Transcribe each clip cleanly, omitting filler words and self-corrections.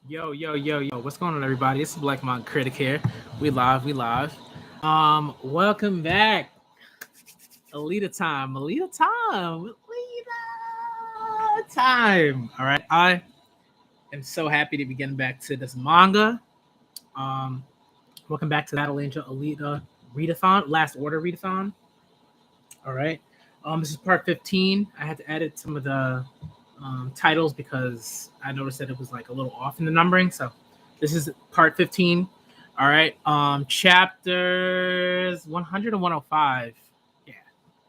Yo. What's going on, everybody? It's Black Monk Critic here. We live. Welcome back. Alita time. Alita time. All right. I am so happy to be getting back to this manga. Um, Welcome back to Battle Angel Alita Read-A-Thon, Last Order Read-A-Thon. All right. This is part 15. I had to edit some of the titles because I noticed that it was like a little off in the numbering. So this is part 15. All right. Chapters 100 and 105. Yeah.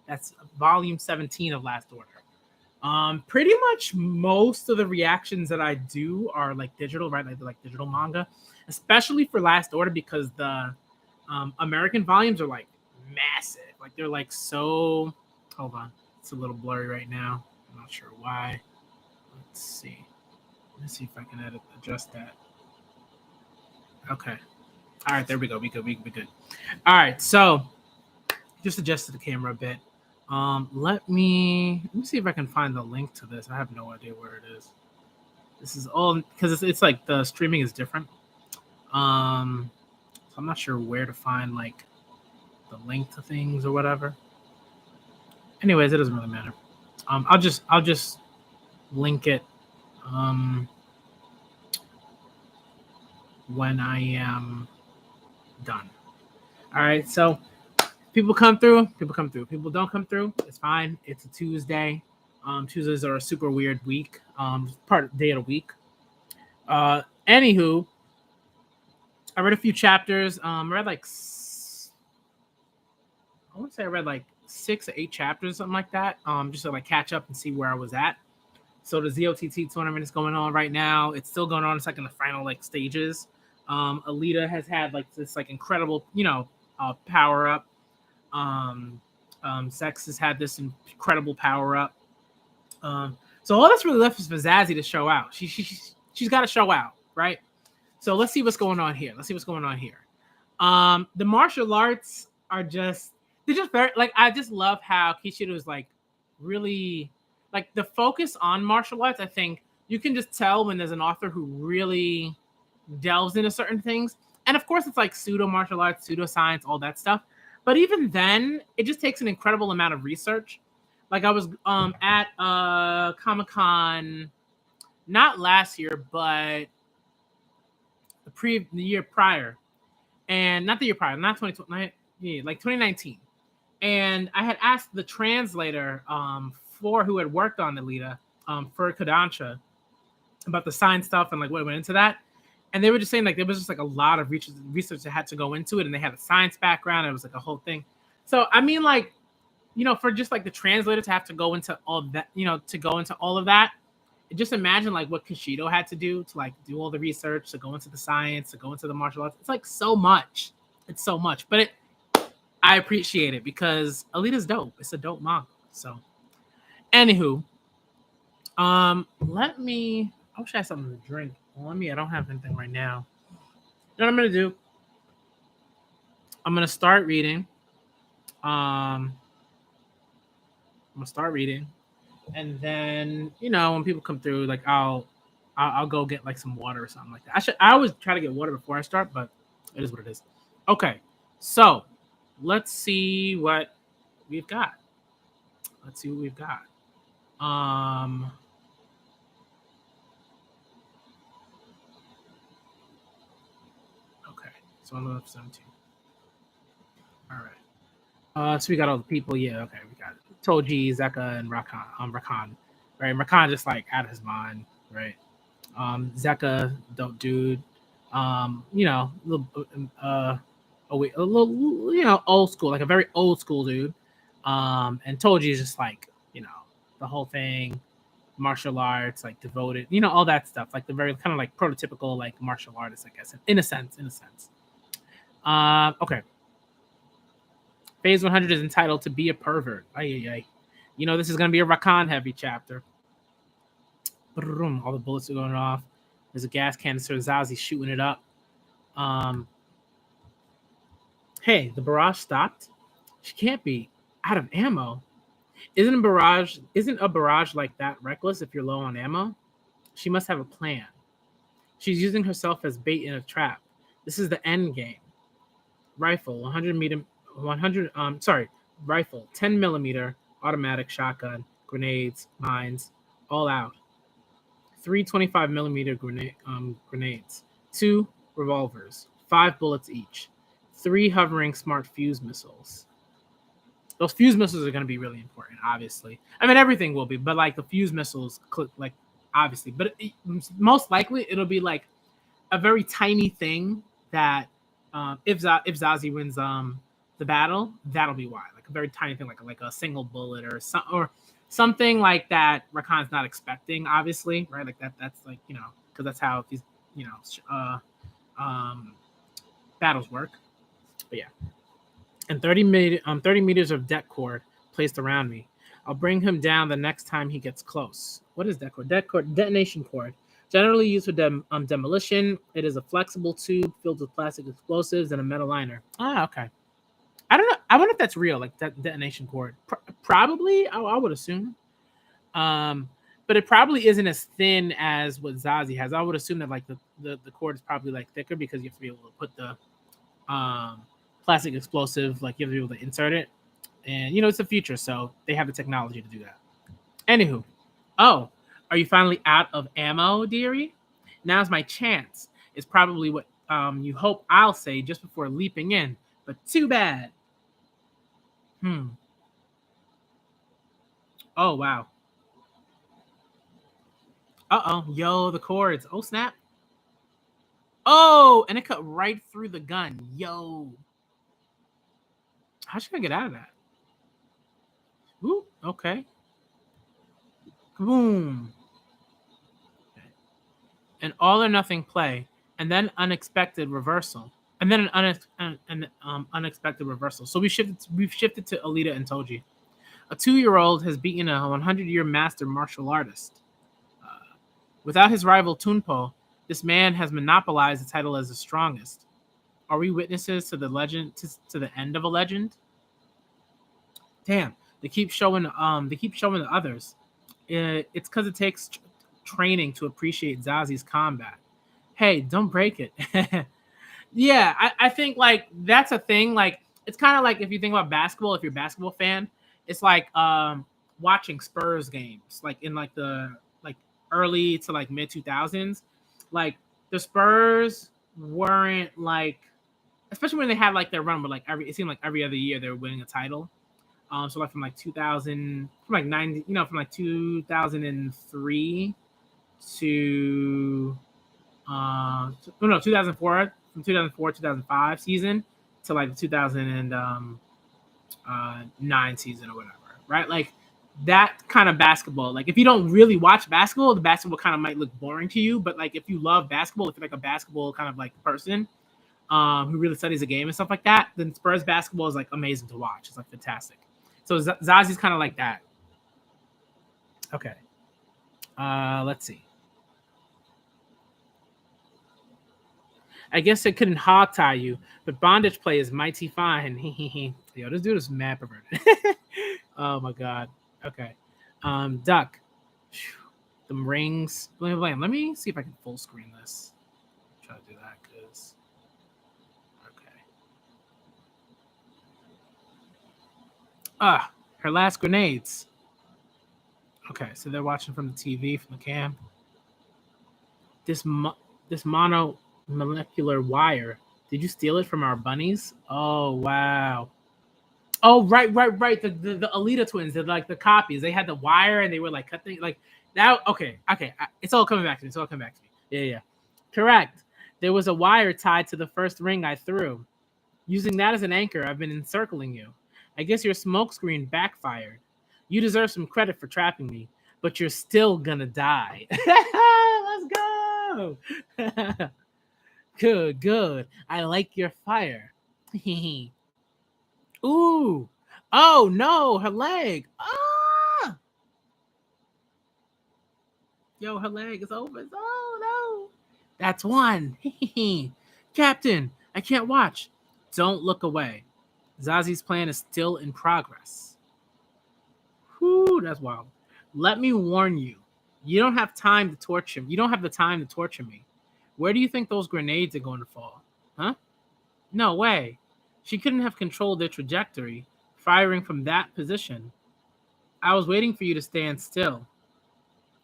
That's volume 17 of Last Order. Pretty much most of the reactions that I do are like digital, right? Like digital manga, especially for Last Order because the American volumes are like massive. Like they're like so. Hold on, it's a little blurry right now. I'm not sure why. Let's see. Let's see if I can adjust that. Okay. All right, there we go. We good. All right, so just adjusted the camera a bit. Let me see if I can find the link to this. I have no idea where it is. This is all because it's like the streaming is different. So I'm not sure where to find like the link to things or whatever. Anyways, it doesn't really matter. I'll just link it when I am done. All right, so people come through. People don't come through. It's fine. It's a Tuesday. Tuesdays are a super weird week. Part of day of the week. Anywho, I read a few chapters. I read like I want to say I read like 6 or 8 chapters, something like that. Just to like catch up and see where I was at. So the ZOTT tournament is going on right now. It's still going on. It's like in the final like stages. Alita has had like this like incredible, power up. Sex has had this incredible power up. So all that's really left is for Zazie to show out. She's got to show out, right? So let's see what's going on here. The martial arts are they're just very like I just love how Kishido is like really like the focus on martial arts. I think you can just tell when there's an author who really delves into certain things. And of course, it's like pseudo martial arts, pseudoscience, all that stuff. But even then, it just takes an incredible amount of research. Like I was at Comic-Con, not last year, but the year prior, and not the year prior, not 2020, like 2019. And I had asked the translator for who had worked on Alita, for Kodansha, about the science stuff and like what went into that. And they were just saying like there was just like a lot of research that had to go into it, and they had a science background. It was like a whole thing. So I mean, like, for just like the translator to have to go into all that, just imagine like what Kishido had to do to like do all the research, to go into the science, to go into the martial arts. It's like so much. It's so much, but I appreciate it because Alita's dope. It's a dope manga. So, anywho, I wish I had something to drink on me. I don't have anything right now. You know what I'm gonna do? I'm gonna start reading. And then when people come through, like I'll go get like some water or something like that. I always try to get water before I start, but it is what it is. Okay, so let's see what we've got. Okay, so I'm up 17. All right. So we got all the people. Yeah, okay, we got Toji, Zeka, and Rakan. Right, Rakan just like out of his mind, right? Zeka, dope dude. Little, a little, old school, like a very old school dude. And Toji is just like, the whole thing, martial arts, like devoted, all that stuff, like the very kind of like prototypical like martial artist, I guess, in a sense. Okay. Phase 100 is entitled "To Be a Pervert." Ay. This is gonna be a Rakan heavy chapter. All the bullets are going off. There's a gas canister. Zazie shooting it up. Hey, the barrage stopped. She can't be out of ammo. Isn't a barrage like that reckless if you're low on ammo? She must have a plan. She's using herself as bait in a trap. This is the end game. Rifle, 10 millimeter automatic shotgun, grenades, mines, all out. 3 25 millimeter grenades, 2 revolvers, 5 bullets each, 3 hovering smart fuse missiles. Those fuse missiles are going to be really important, obviously. I mean, everything will be, but like the fuse missiles, like obviously. But most likely, it'll be like a very tiny thing that if Zazie wins the battle, that'll be why. Like a very tiny thing, like a single bullet or something like that. Rakan's not expecting, obviously, right? Like that's like because that's how these battles work. But yeah. And 30 meters of deck cord placed around me. I'll bring him down the next time he gets close. What is deck cord? Detonation cord. Generally used for demolition. It is a flexible tube filled with plastic explosives and a metal liner. Ah, okay. I don't know. I wonder if that's real, like that detonation cord. Probably, I would assume. But it probably isn't as thin as what Zazie has. I would assume that like the cord is probably like thicker because you have to be able to put the plastic explosive, like you have to be able to insert it, and it's the future, so they have the technology to do that. Anywho, oh, are you finally out of ammo, dearie? Now's my chance. It's probably what you hope I'll say just before leaping in, but too bad. Oh wow. Yo, the cords. Oh snap. Oh, and it cut right through the gun. Yo. How should I get out of that? Ooh, okay. Boom. Okay. An all or nothing play, and then unexpected reversal, and then an unexpected reversal. So we've shifted to Alita and Toji. A 2-year-old has beaten a 100-year master martial artist. Without his rival Tunpo, this man has monopolized the title as the strongest. Are we witnesses to the legend to the end of a legend? Damn, they keep showing the others. It's because it takes training to appreciate Zazie's combat. Hey, don't break it. Yeah, I think like that's a thing. Like it's kind of like if you think about basketball, if you're a basketball fan, it's like watching Spurs games, like in like the early to like mid 2000s. Like the Spurs weren't like, especially when they had like their run, but like it seemed like every other year they were winning a title. So like from like 2000, from like 90, from like 2003 to 2004, from 2005 season to like the 2009 season or whatever, right? Like that kind of basketball. Like if you don't really watch basketball, the basketball kind of might look boring to you. But like if you love basketball, if you're like a basketball kind of like person who really studies the game and stuff like that, then Spurs basketball is like amazing to watch. It's like fantastic. So Zazie's kind of like that. Okay. Let's see. I guess it couldn't hog tie you, but bondage play is mighty fine. Yo, this dude is mad perverted. Oh my god. Okay. Duck. Them rings. Let me see if I can full screen this. Try to do that because. Okay. Her last grenades. Okay, so they're watching from the TV, from the cam. This monomolecular wire. Did you steal it from our bunnies? Oh wow. Oh right. The Alita twins, they're like the copies. They had the wire and they were like cutting like that. Okay. It's all coming back to me. Yeah. Correct. There was a wire tied to the first ring I threw. Using that as an anchor, I've been encircling you. I guess your smokescreen backfired. You deserve some credit for trapping me, but you're still gonna die. Let's go. Good. I like your fire. Ooh. Oh no, her leg. Ah. Yo, her leg is over. Oh no. That's one. Captain, I can't watch. Don't look away. Zazie's plan is still in progress. Whew, that's wild. Let me warn you. You don't have time to torture me. You don't have the time to torture me. Where do you think those grenades are going to fall? Huh? No way. She couldn't have controlled their trajectory, firing from that position. I was waiting for you to stand still.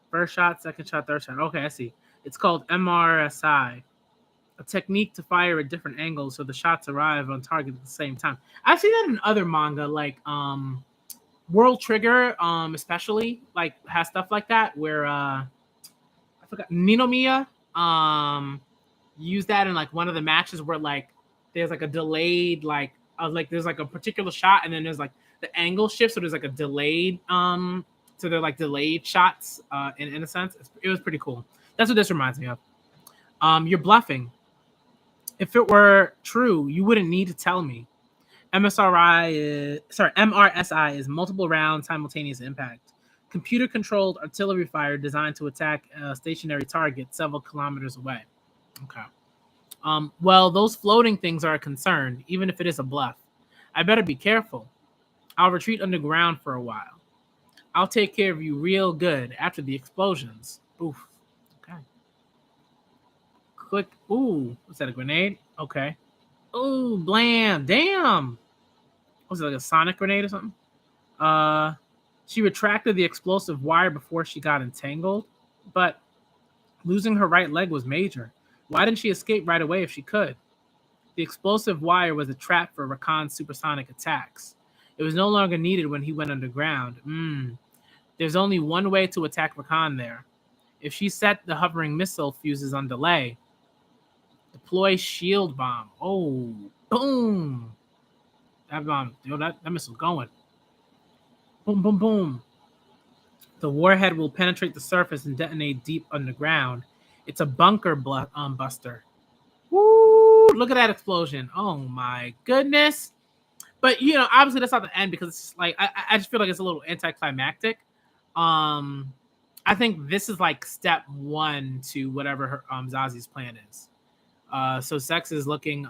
First shot, second shot, third shot. Okay, I see. It's called MRSI, a technique to fire at different angles so the shots arrive on target at the same time. I've seen that in other manga, like World Trigger, especially like has stuff like that where I forgot Ninomiya used that in like one of the matches where like there's like a delayed like there's like a particular shot and then there's like the angle shift, so there's like a delayed so they're like delayed shots in a sense. It was pretty cool. That's what this reminds me of. You're bluffing. If it were true, you wouldn't need to tell me. MRSI is multiple round simultaneous impact. Computer-controlled artillery fire designed to attack a stationary target several kilometers away. Okay. Well, those floating things are a concern, even if it is a bluff. I better be careful. I'll retreat underground for a while. I'll take care of you real good after the explosions. Oof. Okay. Click. Ooh, was that a grenade? Okay. Ooh, blam. Damn. Was it like a sonic grenade or something? She retracted the explosive wire before she got entangled, but losing her right leg was major. Why didn't she escape right away if she could? The explosive wire was a trap for Rakan's supersonic attacks. It was no longer needed when he went underground. There's only one way to attack Rakan there. If she set the hovering missile fuses on delay, deploy shield bomb. Oh, boom. That bomb, that missile's going. Boom, boom, boom. The warhead will penetrate the surface and detonate deep underground. It's a bunker buster. Woo! Look at that explosion. Oh my goodness. But obviously that's not the end because it's like I just feel like it's a little anticlimactic. I think this is like step one to whatever her Zazi's plan is. So Sex is looking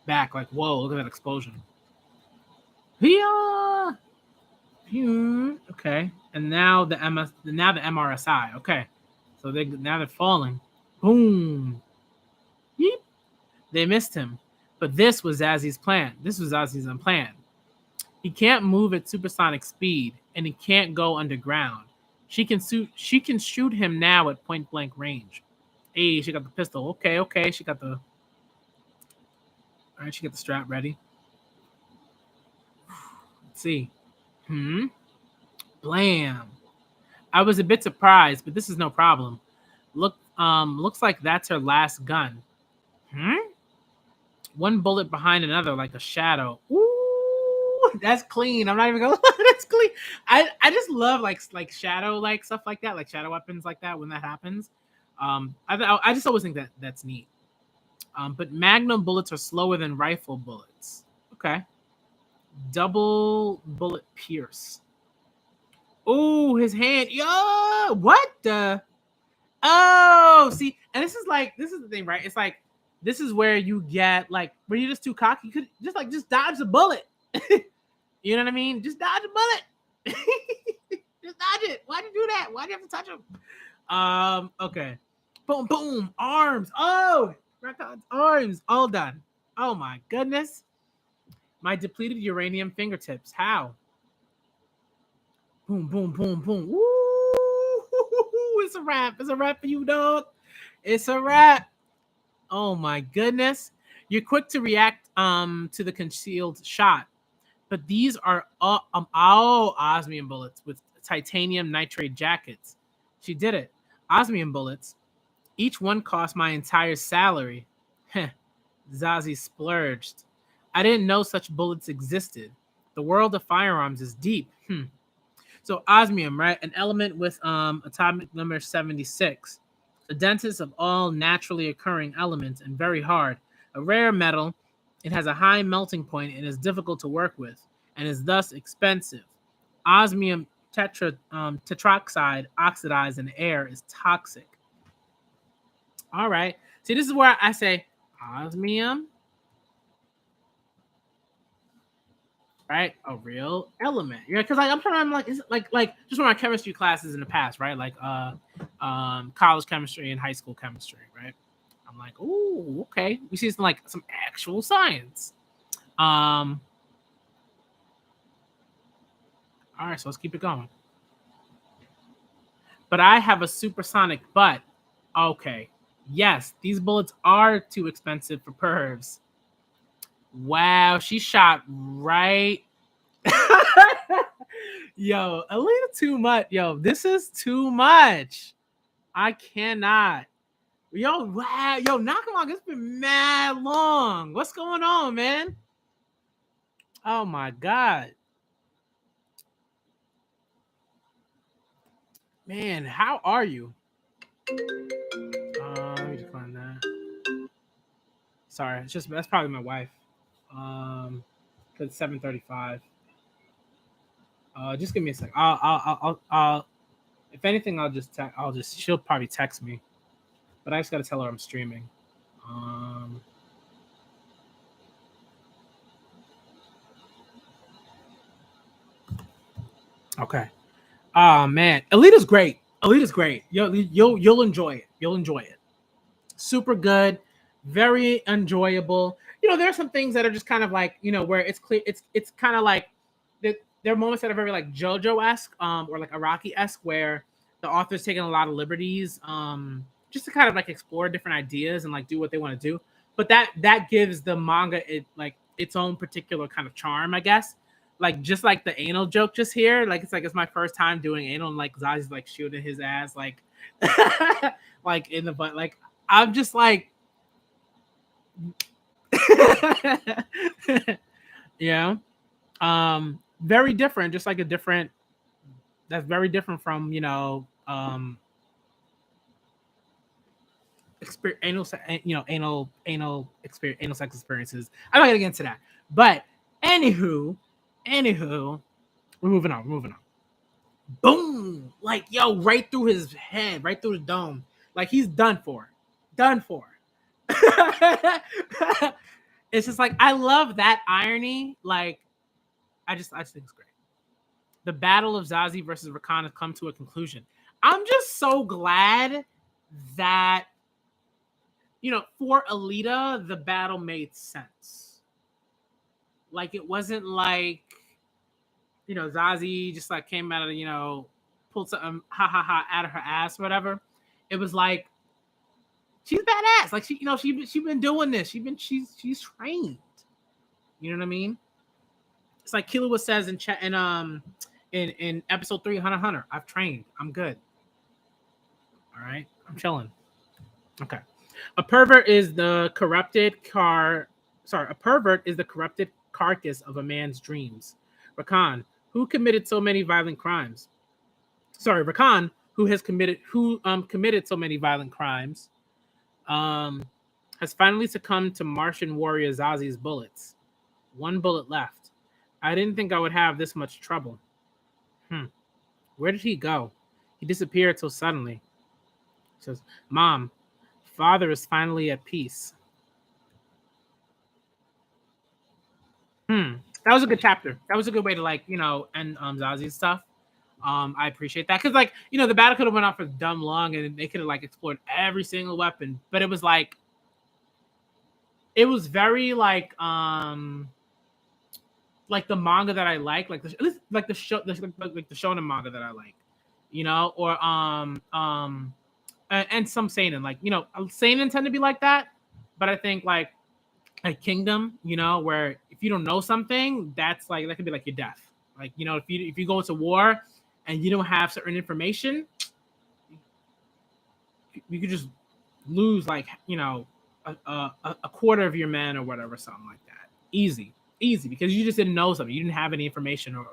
back like, whoa, look at that explosion. Yeah. Okay. And now the MRSI. Okay. So now they're falling. Boom. Yeep. They missed him. But this was Zazi's plan. This was Zazi's plan. He can't move at supersonic speed, and he can't go underground. She can shoot him now at point blank range. Hey, she got the pistol. Okay. She got the strap ready. Let's see. Blam. I was a bit surprised, but this is no problem. Looks like that's her last gun. One bullet behind another like a shadow. Ooh, that's clean. I'm not even gonna lie, that's clean. I just love like shadow like stuff like that, like shadow weapons like that when that happens. I just always think that's neat. But magnum bullets are slower than rifle bullets. Okay. Double bullet pierce. Oh, his hand. Yo, what the? Oh, see, and this is the thing, right? It's like this is where you get like when you're just too cocky, you could just dodge the bullet. You know what I mean? Just dodge the bullet. Just dodge it. Why'd you do that? Why'd you have to touch him? Okay. Boom, boom, arms. Oh, Rakan's arms. All done. Oh my goodness. My depleted uranium fingertips. How? Boom, boom, boom, boom. Woo! It's a wrap. It's a wrap for you, dog. It's a wrap. Oh my goodness. You're quick to react to the concealed shot. But these are all osmium bullets with titanium nitrate jackets. She did it. Osmium bullets. Each one cost my entire salary. Zazie splurged. I didn't know such bullets existed. The world of firearms is deep. So osmium, right? An element with atomic number 76. The densest of all naturally occurring elements and very hard. A rare metal, it has a high melting point and is difficult to work with and is thus expensive. Osmium tetroxide oxidized in air is toxic. All right. See, this is where I say osmium. right? A real element. Yeah, because like I'm like, is it like just from my chemistry classes in the past, right? Like college chemistry and high school chemistry, right? I'm like, ooh, okay. We see some actual science. All right, so let's keep it going. But I have a supersonic butt. Okay. Yes, these bullets are too expensive for pervs. Wow, she shot right. Yo, Alita too much. Yo, this is too much. I cannot. Yo, wow. Yo, Nakamon, it's been mad long. What's going on, man? Oh my god. Man, how are you? Let me just find that. Sorry, it's just that's probably my wife. It's 7:35. Just give me a sec. I'll if anything, she'll probably text me, but I just gotta tell her I'm streaming. Um, okay. Oh man, Alita's great. Alita's great. You'll enjoy it. You'll enjoy it. Super good, very enjoyable. There are some things that are just kind of like where it's clear. It's kind of like there are moments that are very like JoJo esque, or like Araki esque, where the author's taking a lot of liberties, just to kind of like explore different ideas and like do what they want to do. But that gives the manga its own particular kind of charm, I guess. Like just like the anal joke just here, like it's my first time doing anal, and like Zazi's like shooting his ass like like in the butt. Like I'm just like yeah. Very different, just like a different that's very different from anal sex experiences. I'm not gonna get into that. But anywho, we're moving on. Boom! Like yo, right through his head, right through the dome. Like he's done for. Done for. It's just like I love that irony. Like I just think it's great. The battle of Zazie versus Rakan has come to a conclusion. I'm just so glad that for Alita the battle made sense. Like it wasn't like Zazie just like came out of pulled something out of her ass or whatever. It was like she's badass. Like she been doing this. She's trained. You know what I mean? It's like Killua says in episode 3 Hunter x Hunter. I've trained. I'm good. All right. I'm chilling. Okay. A pervert is the corrupted carcass of a man's dreams. Rakan, who committed so many violent crimes. Rakan, who committed so many violent crimes, has finally succumbed to Martian warrior Zazi's bullets. One bullet left. I didn't think I would have this much trouble. Where did he go? He disappeared so suddenly. He says, Mom, Father is finally at peace. That was a good chapter. That was a good way to end Zazi's stuff. I appreciate that because the battle could have went on for dumb long and they could have explored every single weapon, but it was very like the manga that I like the show the shonen manga that I like, or and some seinen seinen tend to be like that, but I think like Kingdom, where if you don't know something, that's that could be like your death. If you go to war and you don't have certain information, you could just lose a quarter of your men or whatever, something like that. Easy, because you just didn't know something. You didn't have any information or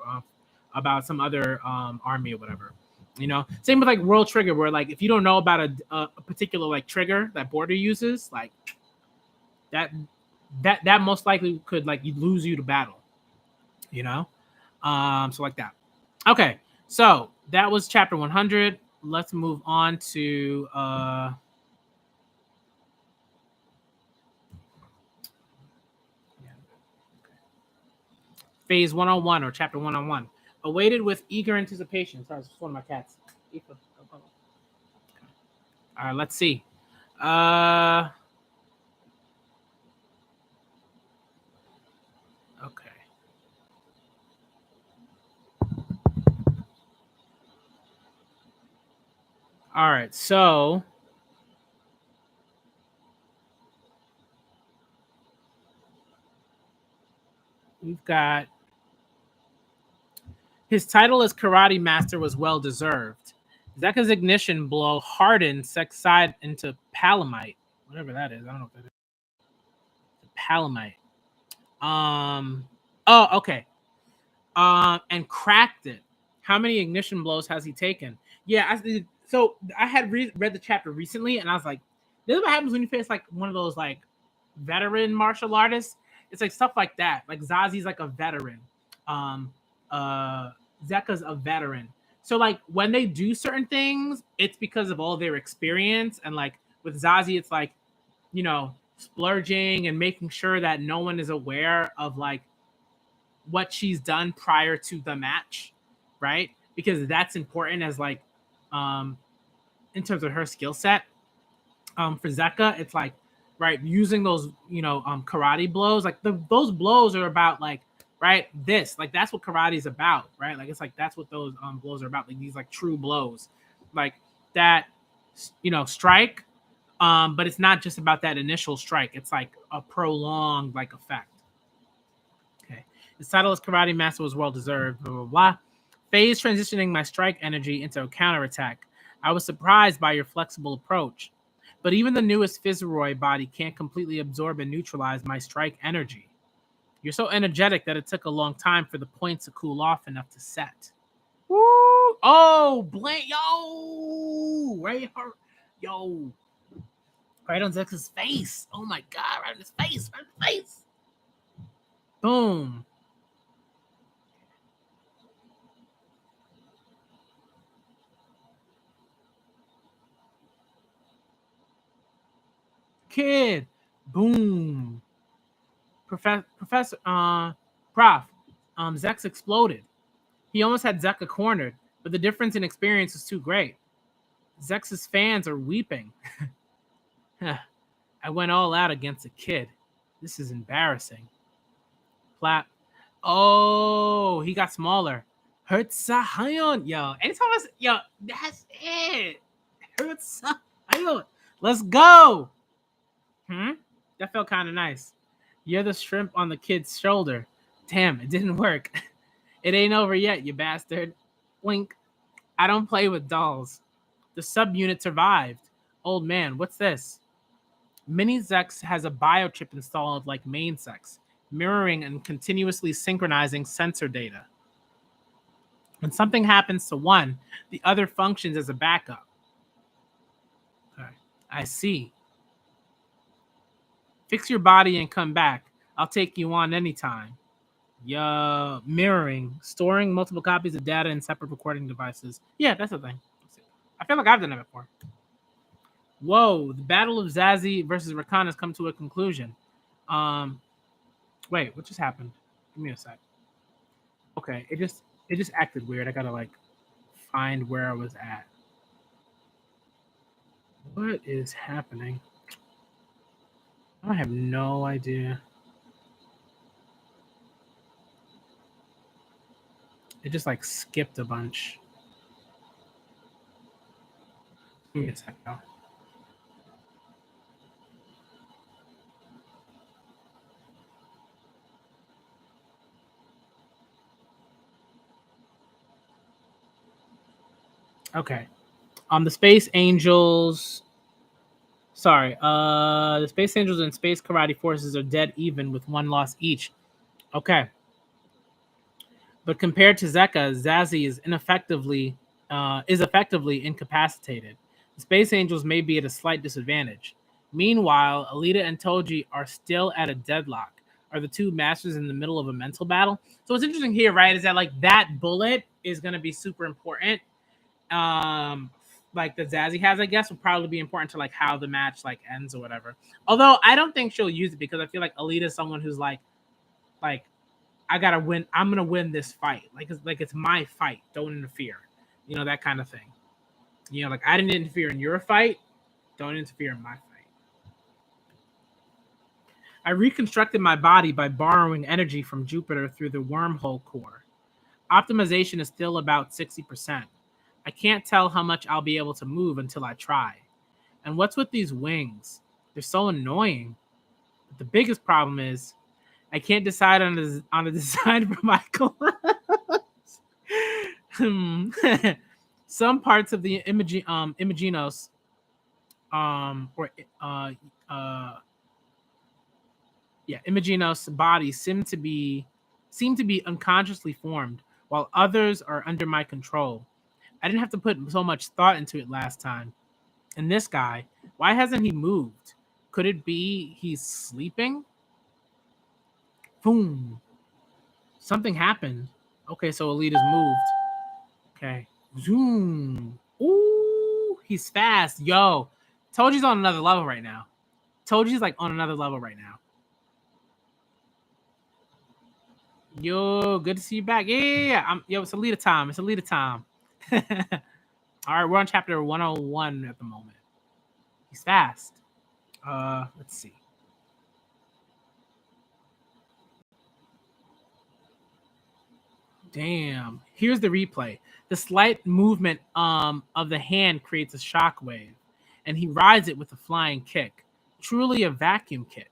about some other army or whatever. Same with World Trigger, where if you don't know about a particular trigger that Border uses, that most likely could you lose you to battle. So like that. Okay, so that was chapter 100. Let's move on to Phase 101 or Chapter 101. Awaited with eager anticipation. Sorry, it's one of my cats. All right, let's see. Okay. All right, so we've got his title as Karate Master was well deserved. Zeka's ignition blow hardened Sek's side into palamite, whatever that is. I don't know what that is. Palamite. Oh, okay. And cracked it. How many ignition blows has he taken? Yeah, so I had read the chapter recently, and I was like, "This is what happens when you face like one of those like veteran martial artists." It's like stuff like that. Like Zazi's like a veteran. Zeka's a veteran. So like when they do certain things, it's because of all their experience. And like with Zazie, it's like, splurging and making sure that no one is aware of like what she's done prior to the match, right? Because that's important as like in terms of her skill set. For Zeka, it's like right using those karate blows. Like those blows are about like right this like that's what karate is about, right? Like it's like that's what those blows are about. Like these like true blows, like that strike. But it's not just about that initial strike. It's like a prolonged like effect. Okay. His title as Karate Master was well deserved. Blah blah blah. Phase transitioning my strike energy into a counterattack. I was surprised by your flexible approach. But even the newest Fizzroy body can't completely absorb and neutralize my strike energy. You're so energetic that it took a long time for the points to cool off enough to set. Woo! Oh, blank, yo! Right, yo! Right on Zex's face. Oh my god! Right on his face! Right on his face! Boom! Kid! Boom! Prof, Zex exploded. He almost had Zeka cornered, but the difference in experience was too great. Zex's fans are weeping. I went all out against a kid. This is embarrassing. Clap. Oh, he got smaller. Hurtsahayon. Yo, anytime that's it. Hurtsahayon. Let's go. That felt kind of nice. You're the shrimp on the kid's shoulder. Damn, it didn't work. It ain't over yet, you bastard. Wink. I don't play with dolls. The subunit survived. Old man, what's this? Mini Zex has a biochip installed like main Zex, mirroring and continuously synchronizing sensor data. When something happens to one, the other functions as a backup. Okay, I see. Fix your body and come back. I'll take you on anytime. Yeah, mirroring, storing multiple copies of data in separate recording devices. Yeah, that's the thing. I feel like I've done that before. Whoa, the battle of Zazie versus Rakan has come to a conclusion. Wait, what just happened? Give me a sec. Okay, it just acted weird. I gotta like find where I was at. What is happening? I have no idea. It just like skipped a bunch. Give me a sec though. Okay. The Space Angels. Sorry. The Space Angels and Space Karate Forces are dead even with one loss each. Okay. But compared to Zeka, Zazie is effectively incapacitated. The Space Angels may be at a slight disadvantage. Meanwhile, Alita and Toji are still at a deadlock. Are the two masters in the middle of a mental battle? So what's interesting here, right, is that like that bullet is going to be super important. Like the Zazie has, I guess, will probably be important to like how the match like ends or whatever. Although I don't think she'll use it because I feel like Alita is someone who's like I gotta win. I'm gonna win this fight. Like it's my fight. Don't interfere. That kind of thing. Like I didn't interfere in your fight. Don't interfere in my fight. I reconstructed my body by borrowing energy from Jupiter through the wormhole core. Optimization is still about 60%. I can't tell how much I'll be able to move until I try. And what's with these wings? They're so annoying. But the biggest problem is I can't decide on a design for my clothes. Some parts of the Imaginos Imaginos body seem to be unconsciously formed, while others are under my control. I didn't have to put so much thought into it last time. And this guy, why hasn't he moved? Could it be he's sleeping? Boom. Something happened. Okay, so Alita's moved. Okay. Zoom. Ooh, he's fast. Yo, Toji's on another level right now. Toji's like on another level right now. Yo, good to see you back. Yeah. Yo, it's Alita time. It's Alita time. All right, we're on chapter 101 at the moment. He's fast. Let's see. Damn. Here's the replay. The slight movement of the hand creates a shockwave, and he rides it with a flying kick. Truly a vacuum kick.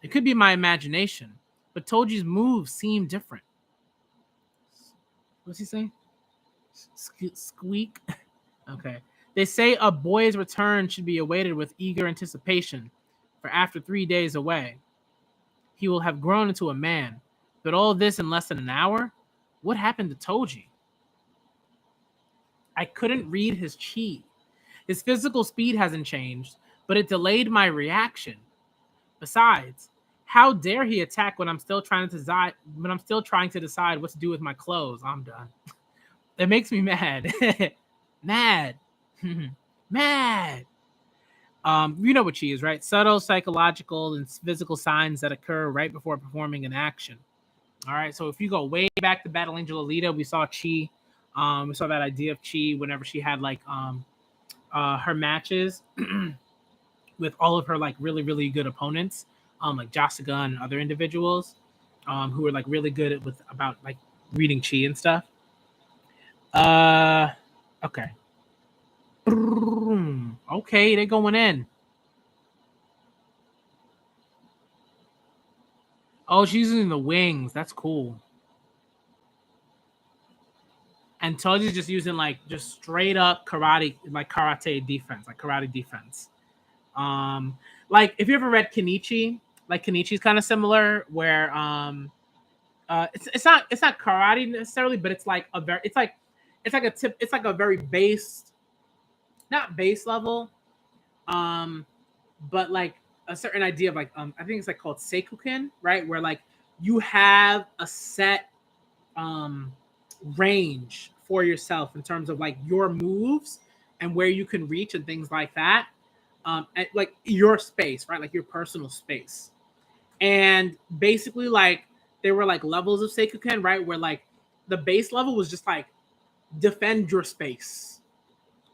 It could be my imagination, but Toji's moves seem different. What's he saying? Squeak. Okay. They say a boy's return should be awaited with eager anticipation, for after 3 days away, he will have grown into a man. But all this in less than an hour? What happened to Toji? I couldn't read his chi. His physical speed hasn't changed, but it delayed my reaction. Besides, how dare he attack when I'm still trying to decide what to do with my clothes? I'm done. It makes me mad. Mad. Mad. You know what chi is, right? Subtle psychological and physical signs that occur right before performing an action. All right, so if you go way back to Battle Angel Alita, we saw chi. We saw that idea of chi whenever she had like her matches with all of her like really, really good opponents, like Jasuga and other individuals who were like really good about like reading chi and stuff. Okay. Okay, they're going in. Oh, she's using the wings. That's cool. And Toji's just using like just straight up karate defense, like karate defense. Like if you ever read Kenichi, like Kenichi's kind of similar, where it's not karate necessarily, but it's like a very base, not base level, but like a certain idea of like I think it's like called Seikuken, right? Where like you have a set range for yourself in terms of like your moves and where you can reach and things like that. And like your space, right? Like your personal space. And basically like there were like levels of Seikuken, right? Where like the base level was just like defend your space,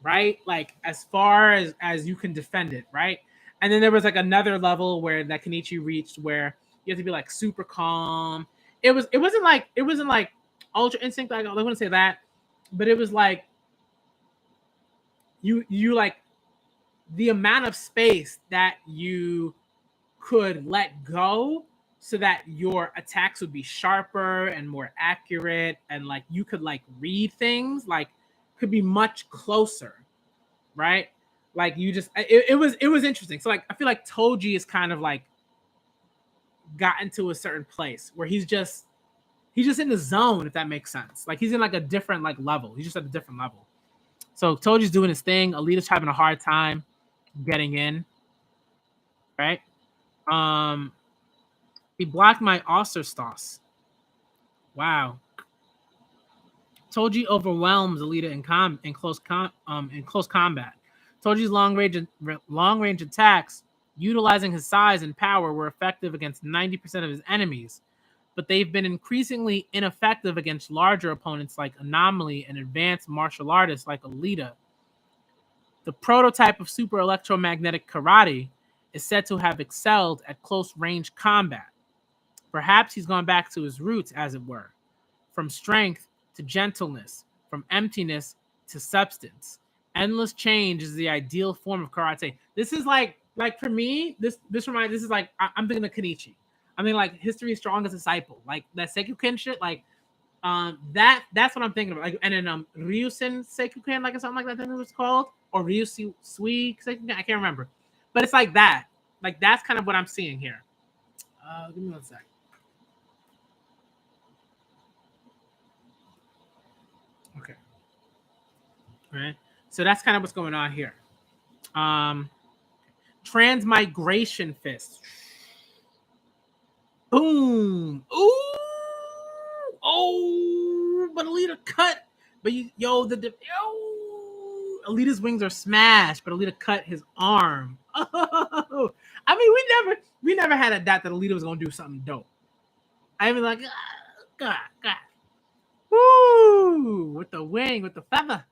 right? Like as far as you can defend it, right? And then there was like another level where that Kenichi reached where you have to be like super calm. It wasn't like Ultra Instinct, like I wouldn't say that, but it was like you like the amount of space that you could let go so that your attacks would be sharper and more accurate, and like you could like read things like could be much closer, right? Like you just it was interesting. So like I feel like Toji is kind of like gotten to a certain place where he's just in the zone, if that makes sense. Like he's in like a different like level. He's just at a different level. So Toji's doing his thing. Alita's having a hard time getting in. Right? He blocked my Osterstos. Wow. Toji overwhelms Alita in close combat. Toji's long range attacks, utilizing his size and power, were effective against 90% of his enemies. but they've been increasingly ineffective against larger opponents like Anomaly and advanced martial artists like Alita. The prototype of super electromagnetic karate is said to have excelled at close-range combat. Perhaps he's gone back to his roots, as it were, from strength to gentleness, from emptiness to substance. Endless change is the ideal form of karate. This is like for me, this is like I'm thinking of Kenichi. I mean, like History's Strongest Disciple, like that Seikyuken shit, like that's what I'm thinking of. Like, and then Ryusen Seikyuken, like or something like that. I think it was called, or Ryusui Seikyuken. I can't remember, but it's like that. Like that's kind of what I'm seeing here. Give me one sec. Okay. All right. So that's kind of what's going on here. Transmigration fist. Boom. Ooh. Oh, but Alita cut. But Alita's wings are smashed, but Alita cut his arm. Oh, I mean, we never had a doubt that Alita was gonna do something dope. I mean, like, God. Woo! With the wing, with the feather,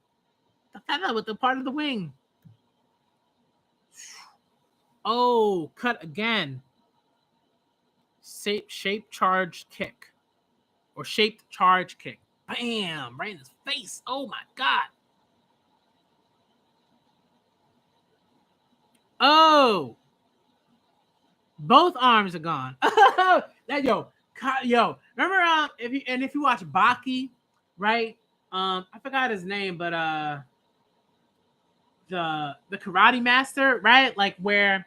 with the part of the wing. Oh, cut again. Shape charge kick. Or shaped charge kick. Bam! Right in his face. Oh my God. Oh! Both arms are gone. Yo, remember if you watch Baki, right? I forgot his name, but the karate master, right? Like where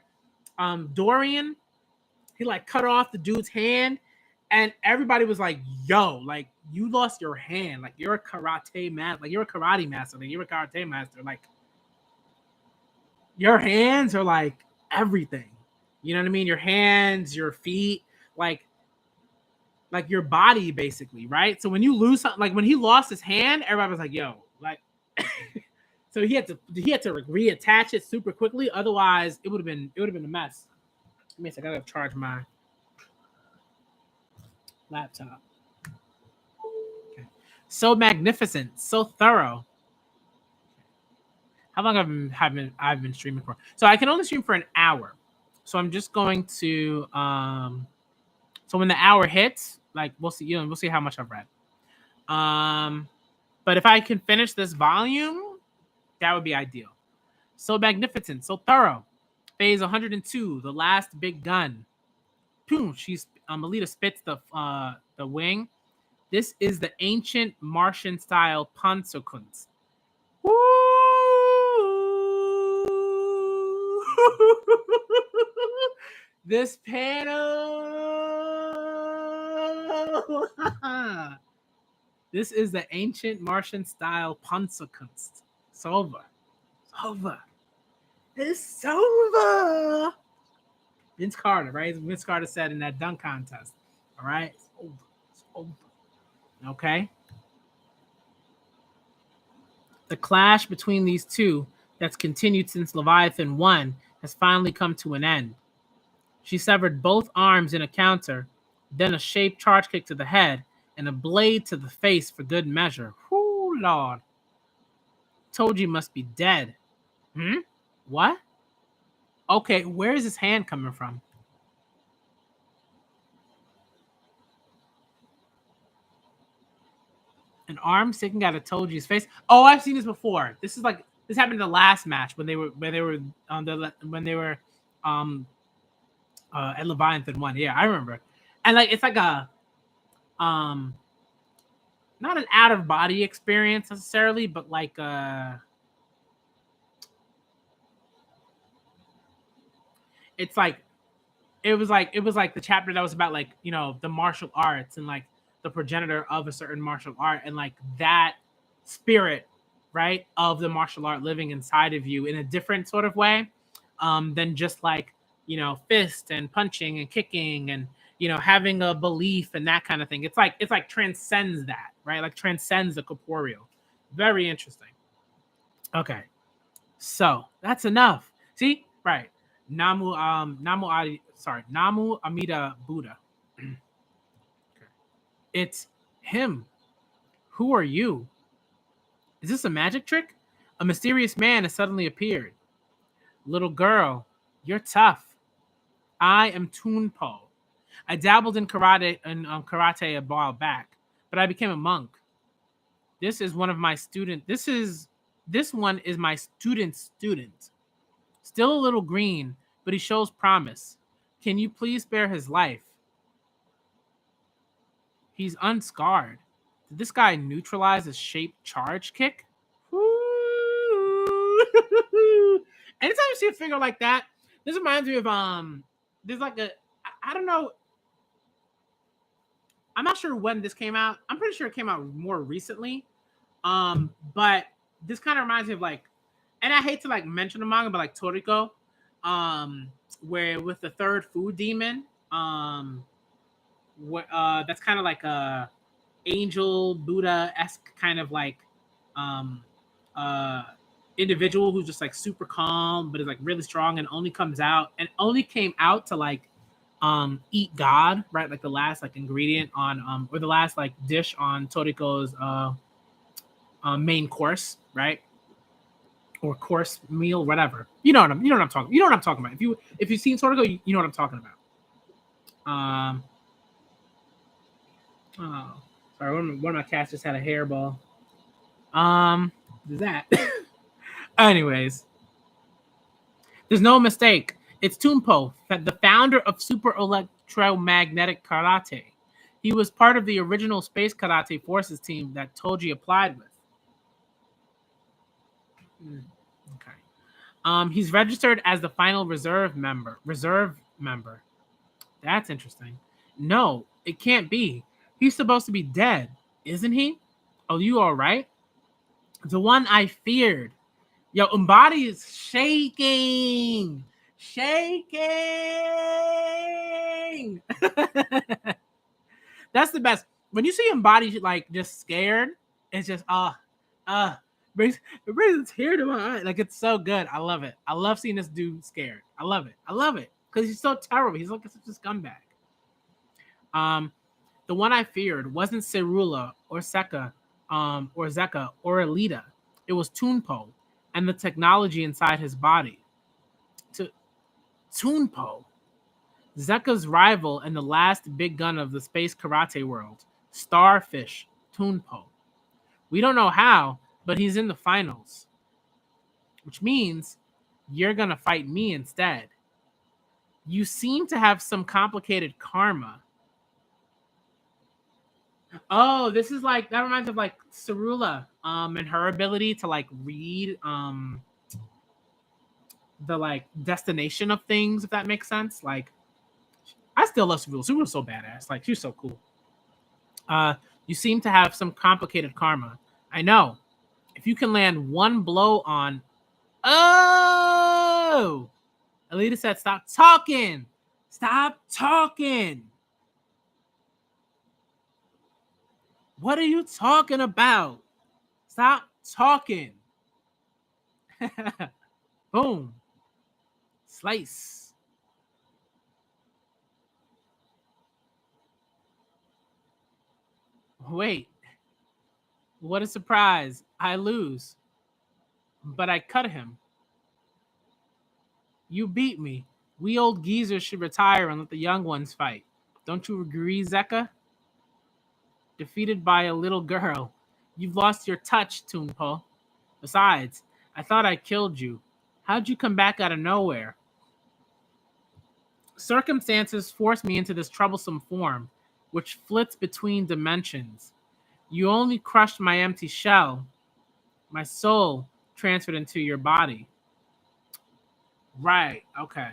Dorian, he like cut off the dude's hand, and everybody was like, yo, like you lost your hand, like you're a karate master, like you're a karate master, like you're a karate master, like your hands are like everything. You know what I mean? Your hands, your feet, like your body, basically, right? So when you lose something, like when he lost his hand, everybody was like, "Yo," like. So he had to reattach it super quickly. Otherwise, it would have been a mess. Let me see. I gotta charge my laptop. Okay. So magnificent, so thorough. How long I've been streaming for? So I can only stream for an hour. So I'm just going to so when the hour hits, like we'll see, we'll see how much I've read. But if I can finish this volume, that would be ideal. So magnificent, so thorough. Phase 102, the last big gun. Boom, Alita spits the wing. This is the ancient Martian style Panzerkunst. Woo! This panel. This is the ancient Martian style Panzerkunst. It's over. It's over. Vince Carter, right? Vince Carter said in that dunk contest. All right? It's over. Okay? The clash between these two that's continued since Leviathan 1 has finally come to an end. She severed both arms in a counter, then a shaped charge kick to the head, and a blade to the face for good measure. Whoo, Lord. Toji must be dead. What? Okay, where is his hand coming from? An arm sticking out of Toji's face. Oh, I've seen this before. This happened in the last match when they were at Leviathan 1. Yeah, I remember. And like it's like a not an out of body experience necessarily, but like it's like it was like the chapter that was about like, you know, the martial arts and like the progenitor of a certain martial art and like that spirit, right, of the martial art living inside of you in a different sort of way than just like, you know, fist and punching and kicking and, you know, having a belief and that kind of thing. It's like transcends that, right? Like transcends the corporeal. Very interesting. Okay. So that's enough. See? Right. Namu Amida Buddha. Okay. It's him. Who are you? Is this a magic trick? A mysterious man has suddenly appeared. Little girl, you're tough. I am Tunpo. I dabbled in karate a while back, but I became a monk. This is one of my student. This one is my student's student. Still a little green, but he shows promise. Can you please spare his life? He's unscarred. Did this guy neutralize his shaped charge kick? Woo! Anytime you see a figure like that, this reminds me of there's like I don't know. I'm not sure when this came out. I'm pretty sure it came out more recently. But this kind of reminds me of like, and I hate to like mention the manga, but like Toriko, where with the third food demon, that's kind of like a angel Buddha-esque kind of like um uh individual who's just like super calm but is like really strong and only came out to like eat God, right? Like the last like ingredient on or the last like dish on Toriko's main course, right? Or course meal, whatever. You know what I'm talking about. If you've seen Toriko, you know what I'm talking about. Oh, sorry, one of my cats just had a hairball. That. Anyways, there's no mistake. It's Tunpo, the founder of Super Electromagnetic Karate. He was part of the original Space Karate Forces team that Toji applied with. Okay. He's registered as the final reserve member. That's interesting. No, it can't be. He's supposed to be dead, isn't he? Oh, you all right? The one I feared. Yo, Umbody is shaking. That's the best. When you see Umbody like just scared, it's just brings it brings a tear to my eye. Like it's so good. I love it. I love seeing this dude scared. I love it because he's so terrible. He's like such a scumbag. The one I feared wasn't Cerula or Zeka or Alita. It was Tunpo and the technology inside his body. Tunpo, Zeka's rival and the last big gun of the space karate world, Starfish Tunpo. We don't know how, but he's in the finals, which means you're gonna fight me instead. You seem to have some complicated karma. Oh, this is like that reminds me of like Cerula, and her ability to like read the like destination of things, if that makes sense. Like I still love Cerula. Cerula's so badass. Like she's so cool. You seem to have some complicated karma. I know. If you can land one blow on Oh, Alita said, stop talking. Stop talking. What are you talking about? Stop talking. Boom. Slice. Wait. What a surprise. I lose. But I cut him. You beat me. We old geezers should retire and let the young ones fight. Don't you agree, Zeka? Defeated by a little girl. You've lost your touch, Tunpo. Besides, I thought I killed you. How'd you come back out of nowhere? Circumstances forced me into this troublesome form, which flits between dimensions. You only crushed my empty shell. My soul transferred into your body. Right, okay.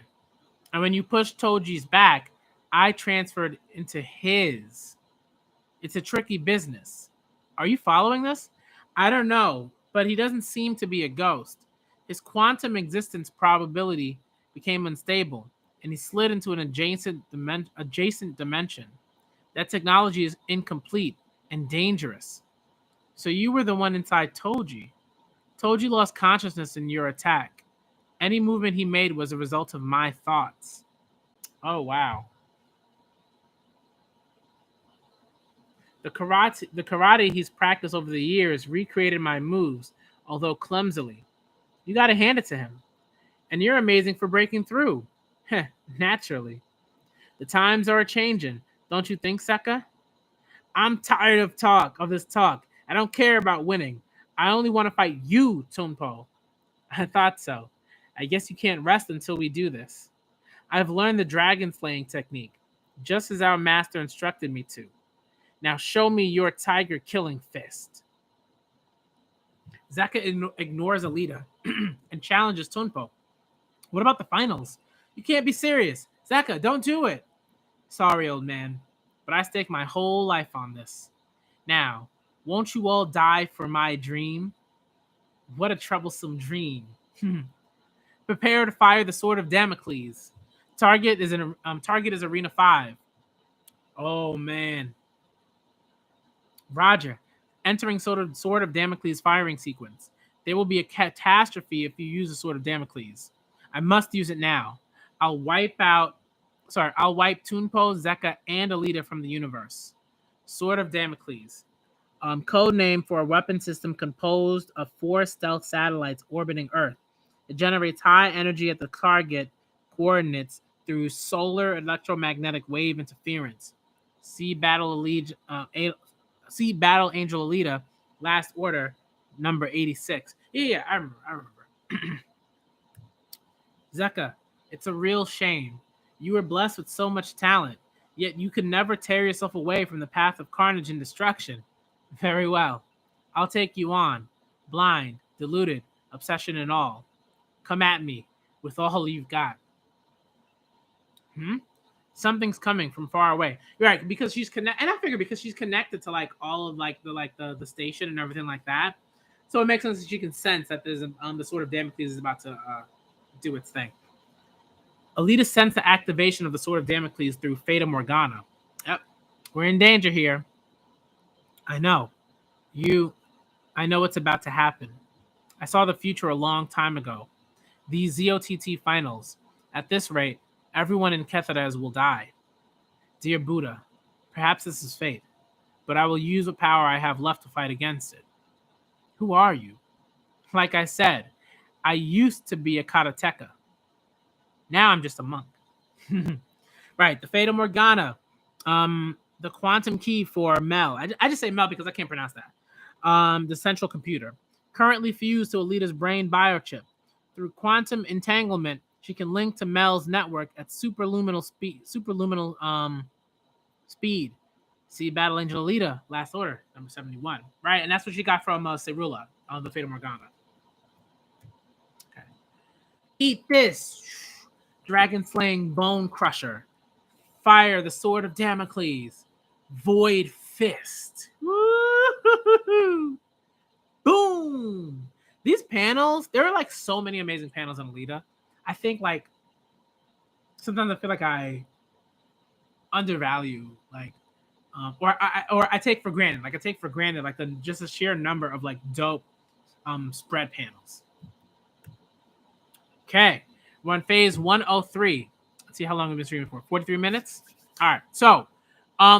And when you pushed Toji's back, I transferred into his. It's a tricky business. Are you following this? I don't know, but he doesn't seem to be a ghost. His quantum existence probability became unstable, and he slid into an adjacent dimension. That technology is incomplete and dangerous. So you were the one inside Toji. Toji lost consciousness in your attack. Any movement he made was a result of my thoughts. Oh, wow. The karate he's practiced over the years recreated my moves, although clumsily. You gotta hand it to him. And you're amazing for breaking through. Heh, naturally. The times are changing, don't you think, Seka? I'm tired of this talk. I don't care about winning. I only want to fight you, Tunpo. I thought so. I guess you can't rest until we do this. I've learned the dragon slaying technique, just as our master instructed me to. Now show me your tiger killing fist. Zeka ignores Alita and challenges Tunpo. What about the finals? You can't be serious. Zeka, don't do it. Sorry, old man, but I staked my whole life on this. Now, won't you all die for my dream? What a troublesome dream. Prepare to fire the sword of Damocles. Target is Arena 5. Oh man. Roger. Entering sword of Damocles firing sequence. There will be a catastrophe if you use the sword of Damocles. I must use it now. I'll wipe Tunpo, Zeka, and Alita from the universe. Sword of Damocles. Code name for a weapon system composed of 4 stealth satellites orbiting Earth. It generates high energy at the target coordinates through solar electromagnetic wave interference. See Battle Angel Alita, Last Order, number 86. Yeah, I remember. Zeka, it's a real shame. You were blessed with so much talent, yet you could never tear yourself away from the path of carnage and destruction. Very well. I'll take you on. Blind, deluded, obsession and all. Come at me with all you've got. Something's coming from far away. You're right, because she's connected, and I figure because she's connected to like all of the station and everything like that. So it makes sense that she can sense that there's the sword of Damocles is about to do its thing. Alita sensed the activation of the sword of Damocles through Fata Morgana. Yep, we're in danger here. I know. I know what's about to happen. I saw the future a long time ago. These ZOTT finals. At this rate, everyone in Kethares will die. Dear Buddha, perhaps this is fate, but I will use the power I have left to fight against it. Who are you? Like I said, I used to be a karateka. Now I'm just a monk. Right, the Fata Morgana. The quantum key for Mel. I just say Mel because I can't pronounce that. The central computer. Currently fused to Alita's brain biochip. Through quantum entanglement, she can link to Mel's network at superluminal speed. See Battle Angel Alita, Last Order, number 71. Right, and that's what she got from Cerula on the Fata Morgana. Okay. Eat this. Dragon slaying bone crusher. Fire the sword of Damocles. Void fist. Woo-hoo-hoo-hoo. Boom. These panels, there are like so many amazing panels on Alita. I think like sometimes I feel like I undervalue like or I take for granted. Like I take for granted like just a sheer number of like dope spread panels. Okay. We're on phase 103. Let's see how long we've been streaming for. 43 minutes. All right. So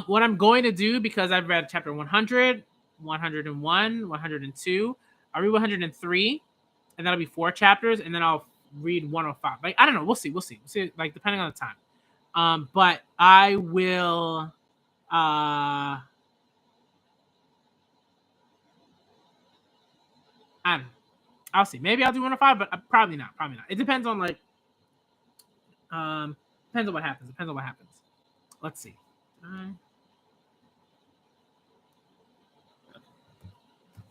what I'm going to do, because I've read chapter 100, 101, 102, I'll read 103, and that'll be 4 chapters, and then I'll read 105. Like, I don't know. We'll see. We'll see, like, depending on the time. But I will... I don't know. I'll see. Maybe I'll do 105, but probably not. Probably not. It depends on, like... depends on what happens. Let's see.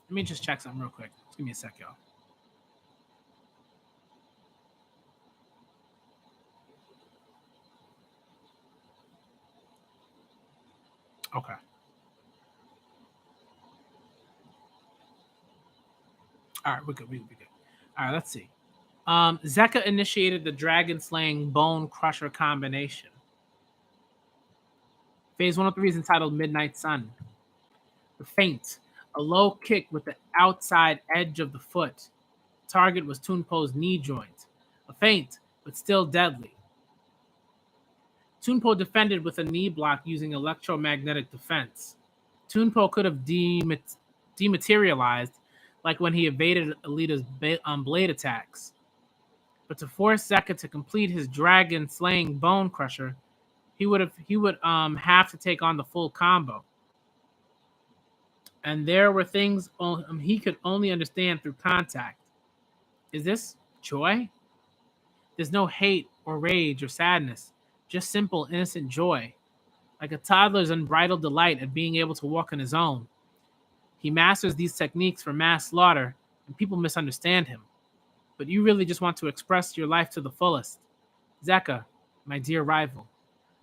Let me just check something real quick. Just give me a sec, y'all. Okay. All right, we're good. All right, let's see. Zeka initiated the dragon slaying bone crusher combination. Phase 103 is entitled Midnight Sun. The feint, a low kick with the outside edge of the foot. Target was Tunpo's knee joint. A feint, but still deadly. Tunpo defended with a knee block using electromagnetic defense. Tunpo could have dematerialized, like when he evaded Alita's blade attacks. But to force Zeka to complete his dragon-slaying bone crusher, he would have to take on the full combo. And there were things he could only understand through contact. Is this joy? There's no hate or rage or sadness, just simple, innocent joy, like a toddler's unbridled delight at being able to walk on his own. He masters these techniques for mass slaughter, and people misunderstand him. But you really just want to express your life to the fullest. Zeka, my dear rival,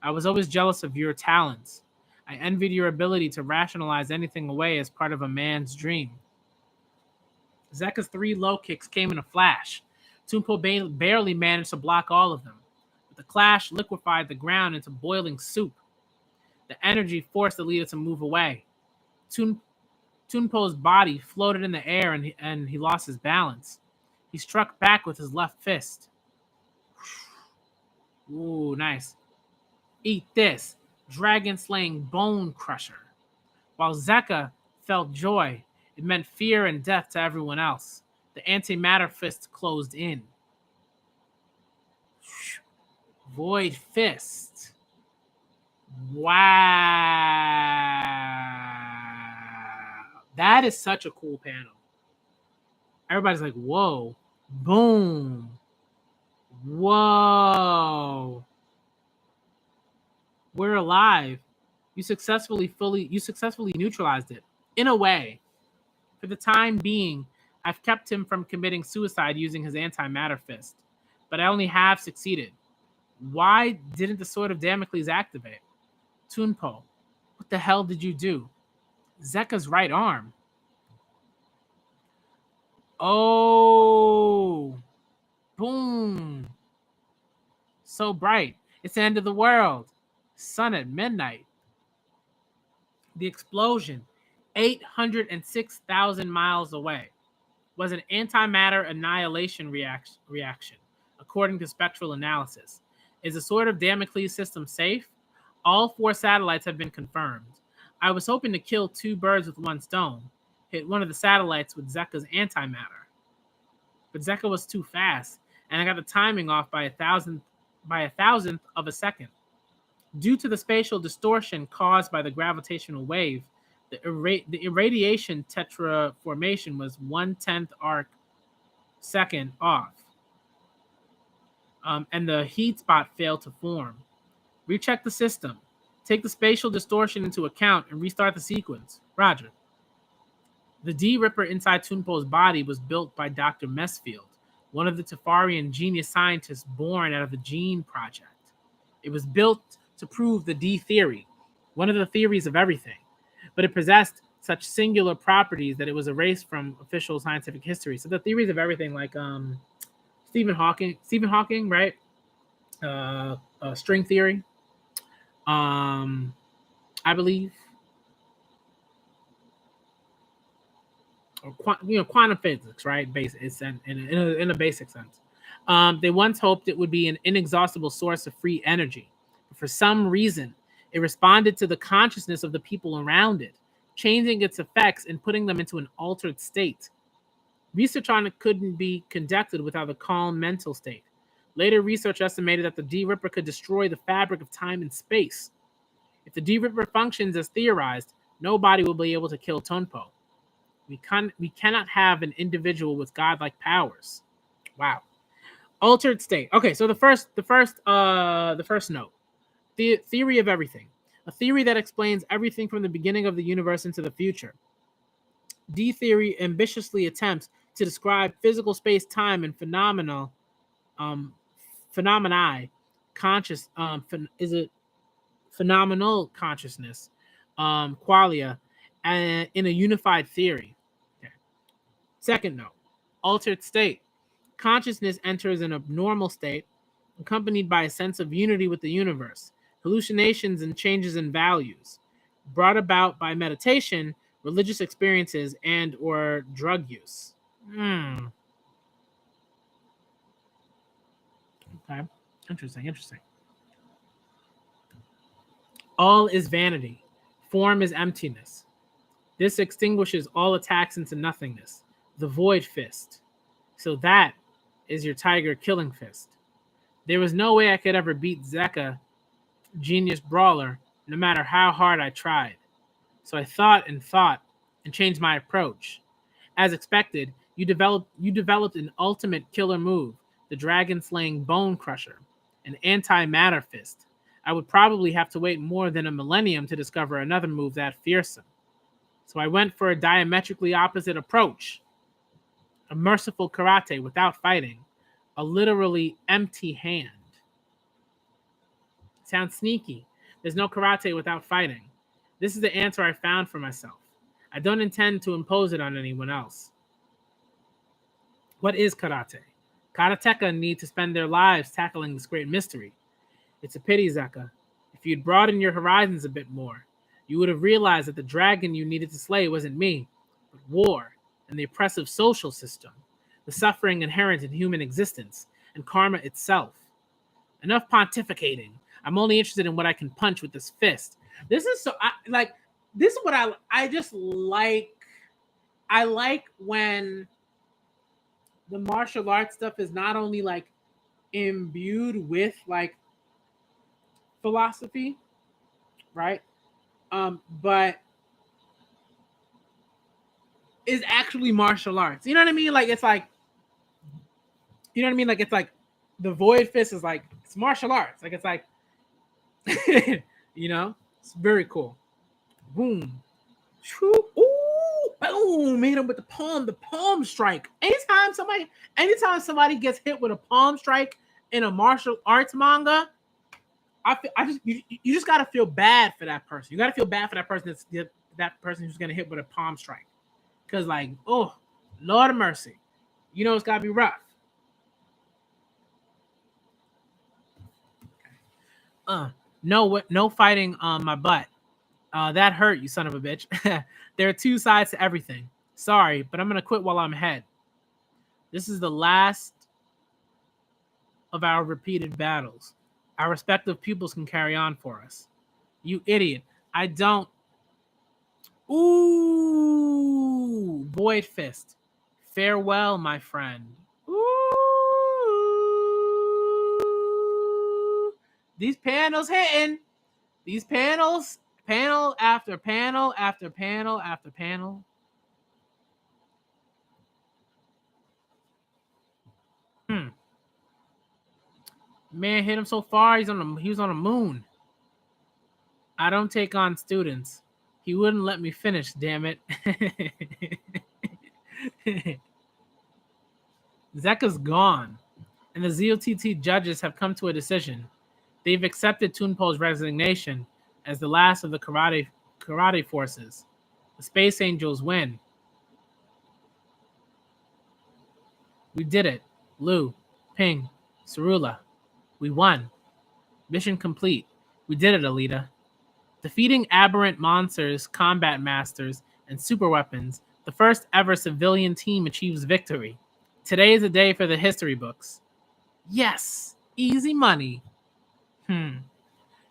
I was always jealous of your talents. I envied your ability to rationalize anything away as part of a man's dream. Zeka's 3 low kicks came in a flash. Tunpo barely managed to block all of them, but the clash liquefied the ground into boiling soup. The energy forced Alita to move away. Tunpo's body floated in the air and he lost his balance. He struck back with his left fist. Ooh, nice. Eat this, dragon-slaying bone crusher. While Zeka felt joy, it meant fear and death to everyone else. The antimatter fist closed in. Void fist. Wow. That is such a cool panel. Everybody's like, whoa. Boom. Whoa. We're alive. You successfully neutralized it. In a way. For the time being, I've kept him from committing suicide using his antimatter fist. But I only have succeeded. Why didn't the Sword of Damocles activate? Tunpo, what the hell did you do? Zeka's right arm. Oh. Boom. So bright. It's the end of the world. Sun at midnight. The explosion, 806,000 miles away, was an antimatter annihilation reaction, according to spectral analysis. Is the Sword of Damocles system safe? All 4 satellites have been confirmed. I was hoping to kill 2 birds with 1 stone, hit one of the satellites with Zeka's antimatter. But Zeka was too fast, and I got the timing off by a thousandth of a second. Due to the spatial distortion caused by the gravitational wave, the irradiation tetra formation was 1/10 arc second off. And the heat spot failed to form. Recheck the system. Take the spatial distortion into account and restart the sequence. Roger. The D-Ripper inside Tunpo's body was built by Dr. Messfield, one of the Tefarian genius scientists born out of the Gene Project. It was built to prove the D theory, one of the theories of everything, but it possessed such singular properties that it was erased from official scientific history. So the theories of everything, like Stephen Hawking, right? String theory, I believe, or quantum physics, right? It's in a basic sense. They once hoped it would be an inexhaustible source of free energy, but for some reason, it responded to the consciousness of the people around it, changing its effects and putting them into an altered state. Research on it couldn't be conducted without a calm mental state. Later research estimated that the D-Ripper could destroy the fabric of time and space. If the D-Ripper functions as theorized, nobody will be able to kill Tunpo. We cannot have an individual with godlike powers. Wow. Altered state. Okay, so the first note. The theory of everything. A theory that explains everything from the beginning of the universe into the future. D theory ambitiously attempts to describe physical space-time and phenomenae, phenomenal consciousness, qualia, and in a unified theory. Okay. Second note, altered state. Consciousness enters an abnormal state, accompanied by a sense of unity with the universe, hallucinations and changes in values, brought about by meditation, religious experiences, and or drug use. Okay, interesting. All is vanity. Form is emptiness. This extinguishes all attacks into nothingness. The Void Fist. So that is your Tiger Killing Fist. There was no way I could ever beat Zeka, Genius Brawler, no matter how hard I tried. So I thought and changed my approach. As expected, you developed an ultimate killer move, the dragon-slaying Bone Crusher, an anti-matter fist. I would probably have to wait more than a millennium to discover another move that fearsome. So I went for a diametrically opposite approach. A merciful karate without fighting. A literally empty hand. Sounds sneaky. There's no karate without fighting. This is the answer I found for myself. I don't intend to impose it on anyone else. What is karate? Karateka need to spend their lives tackling this great mystery. It's a pity, Zeka. If you'd broadened your horizons a bit more, you would have realized that the dragon you needed to slay wasn't me, but war and the oppressive social system, the suffering inherent in human existence, and karma itself. Enough pontificating. I'm only interested in what I can punch with this fist. This is this is what I just like. I like when the martial arts stuff is not only like imbued with like philosophy, right? But is actually martial arts. You know what I mean? Like it's like, you know what I mean? Like it's like the Void Fist is like it's martial arts. Like it's like you know, it's very cool. Boom. Ooh, boom, made him with the palm strike. Anytime somebody gets hit with a palm strike in a martial arts manga, you just gotta feel bad for that person. You gotta feel bad for that person that person who's gonna hit with a palm strike. Cause like, oh, Lord of mercy. You know it's gotta be rough. No fighting on my butt. That hurt, you son of a bitch. There are two sides to everything. Sorry, but I'm gonna quit while I'm ahead. This is the last of our repeated battles. Our respective pupils can carry on for us. You idiot. I don't. Ooh, Void Fist. Farewell, my friend. Ooh. These panels hitting. These panels, panel after panel after panel after panel. Man hit him so far, he was on the moon. I don't take on students. He wouldn't let me finish, damn it. Zeka's gone, and the ZOTT judges have come to a decision. They've accepted Tunpo's resignation as the last of the karate forces. The Space Angels win. We did it. Lu, Ping, Cerula. We won. Mission complete. We did it, Alita. Defeating aberrant monsters, combat masters, and super weapons, the first ever civilian team achieves victory. Today is a day for the history books. Yes, easy money.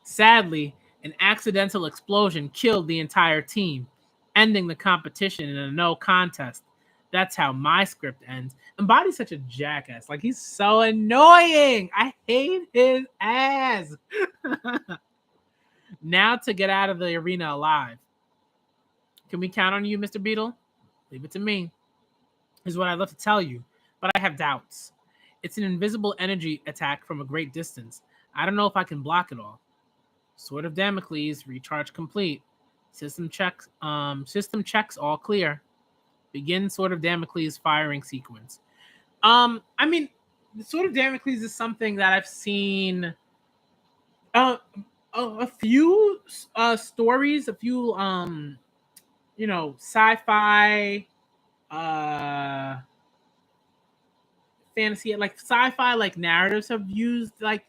Sadly, an accidental explosion killed the entire team, ending the competition in a no contest. That's how my script ends. And Body's such a jackass. Like, he's so annoying. I hate his ass. Now to get out of the arena alive. Can we count on you, Mr. Beetle? Leave it to me. Is what I'd love to tell you, but I have doubts. It's an invisible energy attack from a great distance. I don't know if I can block it all. Sword of Damocles, recharge complete. System checks all clear. Begin Sword of Damocles firing sequence. I mean, the Sword of Damocles is something that I've seen a few stories, a few sci-fi fantasy, like sci-fi like narratives have used like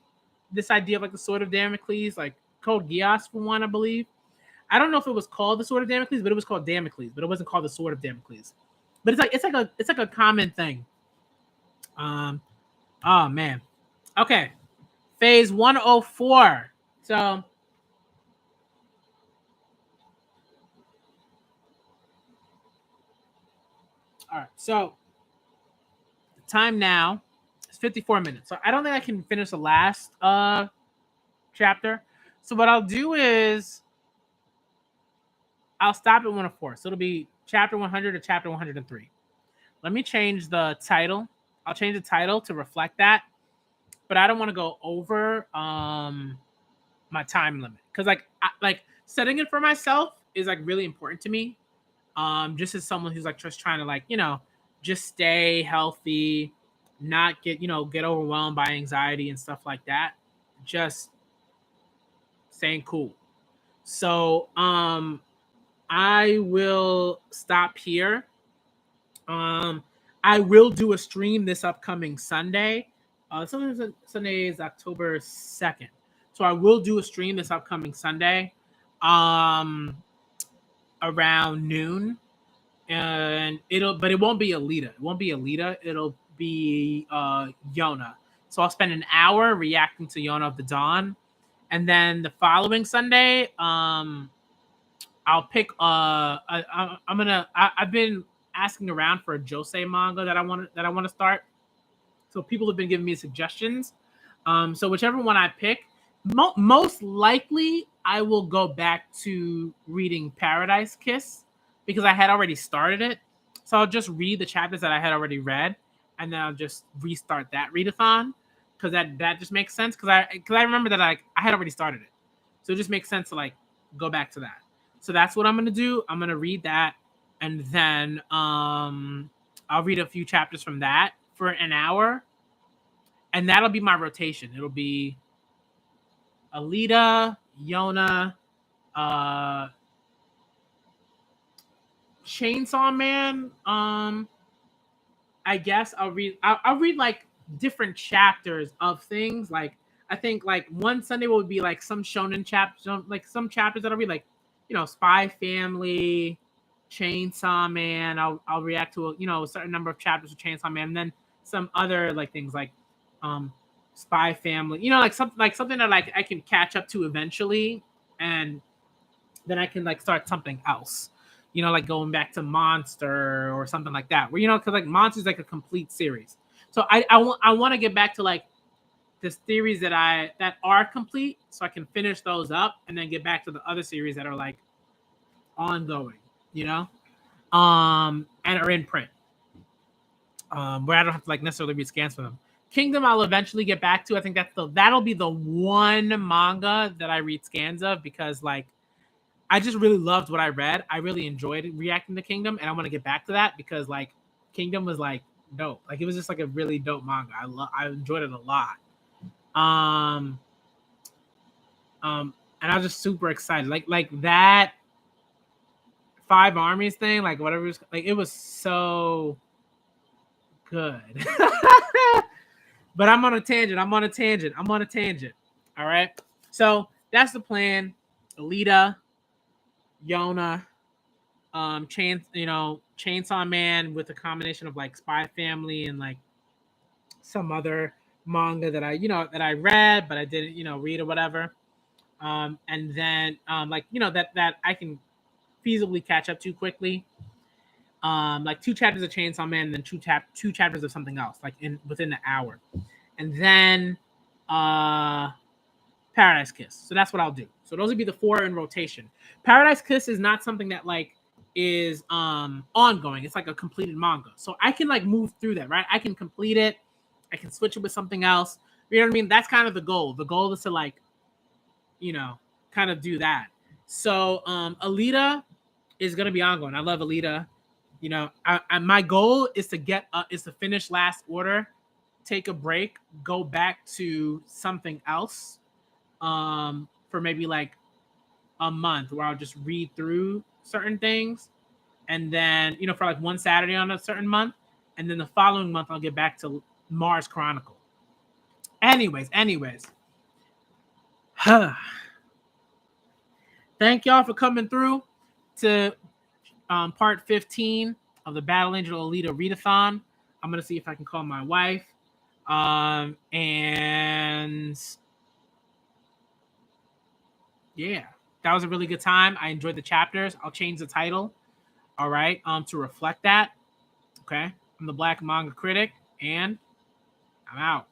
this idea of like the Sword of Damocles, like Code Geass for one, I believe. I don't know if it was called the Sword of Damocles, but it was called Damocles, but it wasn't called the Sword of Damocles. But it's like a common thing. Oh man. Okay. Phase 104. So All right. So the time now is 54 minutes. So I don't think I can finish the last chapter. So what I'll do is I'll stop at 104. So it'll be chapter 100 to chapter 103. Let me change the title. I'll change the title to reflect that, but I don't want to go over my time limit because like setting it for myself is like really important to me. Just as someone who's like just trying to like just stay healthy, not get overwhelmed by anxiety and stuff like that. Just staying cool. So I will stop here. I will do a stream this upcoming Sunday. Sunday is October 2nd. So I will do a stream this upcoming Sunday around noon. And but it won't be Alita. It won't be Alita. It'll be Yona. So I'll spend an hour reacting to Yona of the Dawn. And then the following Sunday, I'll pick I've been asking around for a Josei manga that I want to start. So people have been giving me suggestions. So whichever one I pick, most likely I will go back to reading Paradise Kiss because I had already started it. So I'll just read the chapters that I had already read, and then I'll just restart that read-a-thon because that just makes sense. Because I remember that I had already started it, so it just makes sense to like go back to that. So that's what I'm gonna do. I'm gonna read that, and then I'll read a few chapters from that for an hour, and that'll be my rotation. It'll be Alita, Yona, Chainsaw Man. I guess I'll read like different chapters of things. Like I think like one Sunday would be like some shonen chapters, like some chapters that I'll read, like Spy Family, Chainsaw Man. I'll react to a certain number of chapters of Chainsaw Man, and then some other like things like Spy Family. Like something that like I can catch up to eventually, and then I can like start something else. Like going back to Monster or something like that. Where because like Monster's like a complete series. So I want to get back to like the series that are complete, so I can finish those up and then get back to the other series that are like ongoing, and are in print. Where I don't have to like necessarily read scans for them. Kingdom I'll eventually get back to. I think that'll be the one manga that I read scans of because like I just really loved what I read. I really enjoyed reacting to Kingdom, and I want to get back to that because like Kingdom was like dope. Like it was just like a really dope manga. I enjoyed it a lot. And I was just super excited. Like that Five Armies thing, like whatever, like it was so good. But I'm on a tangent. All right. So that's the plan. Alita, Yona, Chainsaw Man with a combination of like Spy Family and like some other manga that I read but I didn't read or whatever. And then that I can feasibly catch up to quickly. Like 2 chapters of Chainsaw Man and then two chapters of something else, like within the hour. And then Paradise Kiss. So that's what I'll do. So those would be the 4 in rotation. Paradise Kiss is not something that like is ongoing. It's like a completed manga. So I can like move through that, right? I can complete it. I can switch it with something else. You know what I mean? That's kind of the goal. The goal is to like, kind of do that. So Alita is gonna be ongoing. I love Alita. My goal is to finish Last Order, take a break, go back to something else for maybe like a month where I'll just read through certain things, and then for like one Saturday on a certain month, and then the following month I'll get back to Mars Chronicle. Anyways, thank y'all for coming through to part 15 of the Battle Angel Alita Read-A-Thon. I'm gonna see if I can call my wife, and yeah, that was a really good time. I enjoyed the chapters. I'll change the title, all right, to reflect that. Okay, I'm the Black Manga Critic, and I'm out.